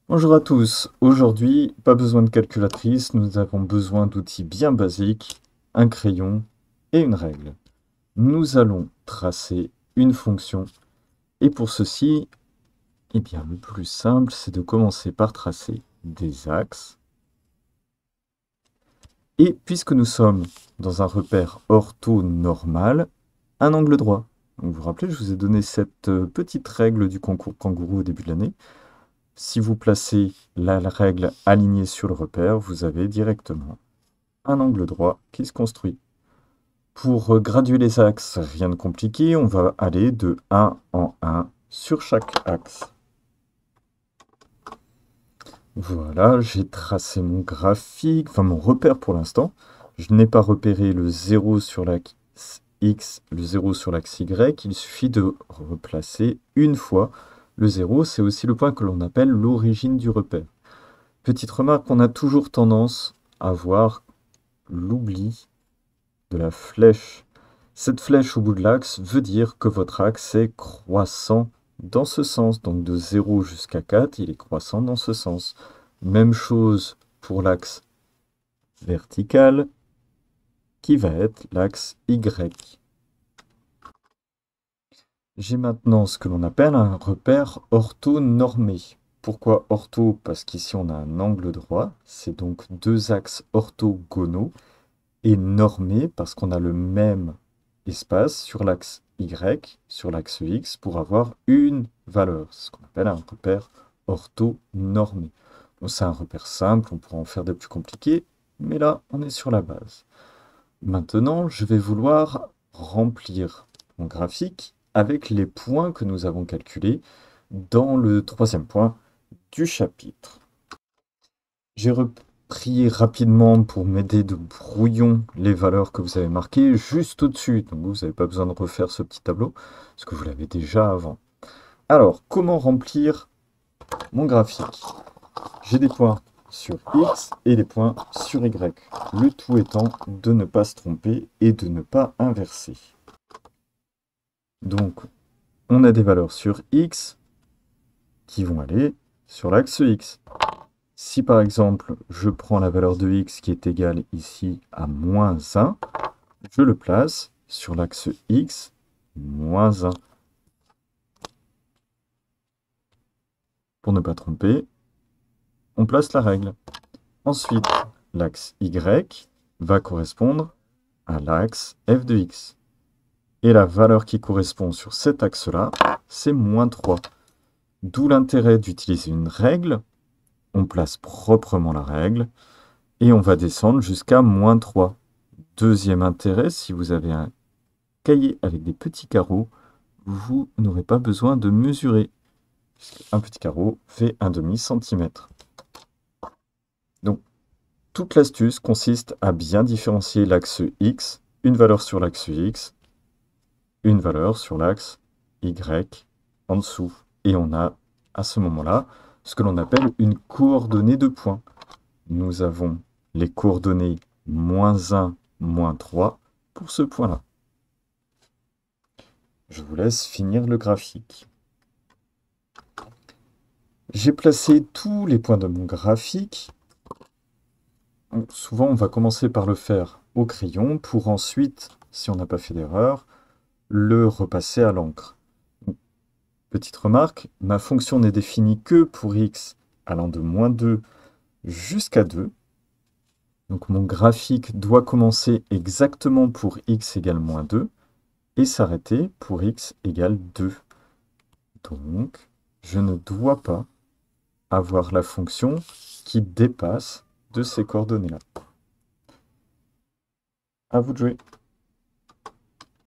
Bonjour à tous, aujourd'hui, pas besoin de calculatrice, nous avons besoin d'outils bien basiques, un crayon et une règle. Nous allons tracer une fonction et pour ceci, eh bien, le plus simple, c'est de commencer par tracer des axes. Et puisque nous sommes dans un repère orthonormal, un angle droit. Donc, vous vous rappelez, je vous ai donné cette petite règle du concours Kangourou au début de l'année. Si vous placez la règle alignée sur le repère, vous avez directement un angle droit qui se construit. Pour graduer les axes, rien de compliqué, on va aller de 1 en 1 sur chaque axe. Voilà, j'ai tracé mon graphique, enfin mon repère pour l'instant. Je n'ai pas repéré le 0 sur l'axe X, le 0 sur l'axe Y. Il suffit de replacer une fois le 0. C'est aussi le point que l'on appelle l'origine du repère. Petite remarque, on a toujours tendance à voir l'oubli de la flèche. Cette flèche au bout de l'axe veut dire que votre axe est croissant dans ce sens. Donc de 0 jusqu'à 4, il est croissant dans ce sens. Même chose pour l'axe vertical, qui va être l'axe Y. J'ai maintenant ce que l'on appelle un repère orthonormé. Pourquoi ortho? Parce qu'ici on a un angle droit, c'est donc deux axes orthogonaux, et normé parce qu'on a le même espace sur l'axe Y, sur l'axe X, pour avoir une valeur. C'est ce qu'on appelle un repère orthonormé. Donc c'est un repère simple, on pourra en faire des plus compliqués, mais là on est sur la base. Maintenant, je vais vouloir remplir mon graphique avec les points que nous avons calculés dans le troisième point du chapitre. J'ai repris rapidement pour m'aider de brouillon les valeurs que vous avez marquées juste au-dessus. Donc vous n'avez pas besoin de refaire ce petit tableau, parce que vous l'avez déjà avant. Alors, comment remplir mon graphique? J'ai des points sur X et des points sur Y. Le tout étant de ne pas se tromper et de ne pas inverser. Donc, on a des valeurs sur X qui vont aller sur l'axe X. Si par exemple, je prends la valeur de X qui est égale ici à moins 1, je le place sur l'axe X, moins 1. Pour ne pas tromper, on place la règle. Ensuite, l'axe Y va correspondre à l'axe f de x. Et la valeur qui correspond sur cet axe-là, c'est moins 3. D'où l'intérêt d'utiliser une règle. On place proprement la règle et on va descendre jusqu'à moins 3. Deuxième intérêt, si vous avez un cahier avec des petits carreaux, vous n'aurez pas besoin de mesurer. Un petit carreau fait un demi-centimètre. Donc, toute l'astuce consiste à bien différencier l'axe X, une valeur sur l'axe X, une valeur sur l'axe Y en dessous. Et on a, à ce moment-là, ce que l'on appelle une coordonnée de points. Nous avons les coordonnées moins 1, moins 3 pour ce point-là. Je vous laisse finir le graphique. J'ai placé tous les points de mon graphique. Souvent, on va commencer par le faire au crayon pour ensuite, si on n'a pas fait d'erreur, le repasser à l'encre. Petite remarque, ma fonction n'est définie que pour x allant de moins 2 jusqu'à 2. Donc mon graphique doit commencer exactement pour x égale moins 2 et s'arrêter pour x égale 2. Donc, je ne dois pas avoir la fonction qui dépasse de ces coordonnées-là. À vous de jouer.